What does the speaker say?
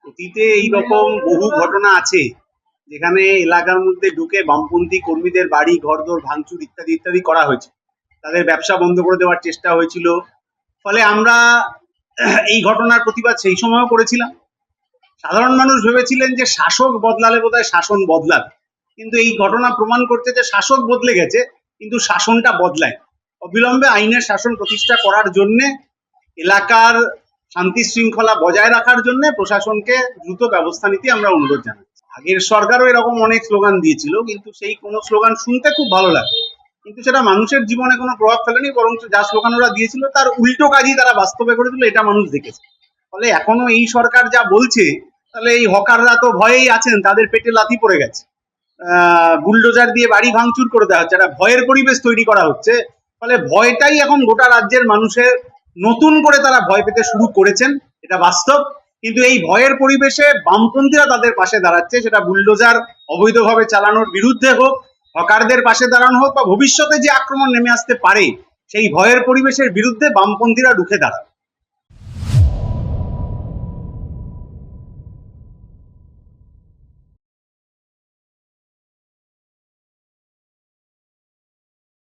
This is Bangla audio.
অতীতে এইরকম বহু ঘটনা আছে যেখানে এলাকার মধ্যে ঢুকে বামপন্থী কর্মীদের বাড়ি ঘরদোর ভাঙচুর ইত্যাদি ইত্যাদি করা হয়েছে, তাদের ব্যবসা বন্ধ করে দেওয়ার চেষ্টা হয়েছিল। ফলে আমরা এই ঘটনার প্রতিবাদ সেই সময়ও করেছিলাম। সাধারণ মানুষ ভেবেছিলেন যে শাসক বদলালে বোধহয় শাসন বদলাবে, কিন্তু এই ঘটনা প্রমাণ করছে যে শাসক বদলে গেছে কিন্তু শাসনটা বদলায়। অবিলম্বে আইনের শাসন প্রতিষ্ঠা করার জন্য, এলাকার শান্তি শৃঙ্খলা বজায় রাখার জন্য প্রশাসনকে দ্রুত ব্যবস্থা নিতে আমরা অনুরোধ জানাচ্ছি। আগের সরকারও এরকম অনেক স্লোগান দিয়েছিল, কিন্তু সেই কোনো স্লোগান শুনতে খুব ভালো লাগে, কিন্তু সেটা মানুষের জীবনে কোনো প্রভাব ফেলেনি, বরং যা স্লোগান ওরা দিয়েছিল তার উল্টো কাজই তারা বাস্তবে করে দিল, এটা মানুষ দেখেছে। ফলে এখনো এই সরকার যা বলছে, তাহলে এই হকাররা তো ভয়েই আছেন, তাদের পেটে লাথি পড়ে গেছে। বুলডোজার দিয়ে বাড়ি ভাঙচুর করে দেওয়া হচ্ছে, একটা ভয়ের পরিবেশ তৈরি করা হচ্ছে। ফলে ভয়টাই এখন গোটা রাজ্যের মানুষের, নতুন করে তারা ভয় পেতে শুরু করেছেন, এটা বাস্তব। কিন্তু এই ভয়ের পরিবেশে বামপন্থীরা তাদের পাশে দাঁড়াচ্ছে, সেটা বুলডোজার অবৈধভাবে চালানোর বিরুদ্ধে হোক, হকারদের পাশে দাঁড়ানো হোক, বা ভবিষ্যতে যে আক্রমণ নেমে আসতে পারে সেই ভয়ের পরিবেশের বিরুদ্ধে বামপন্থীরা রুখে দাঁড়াবে।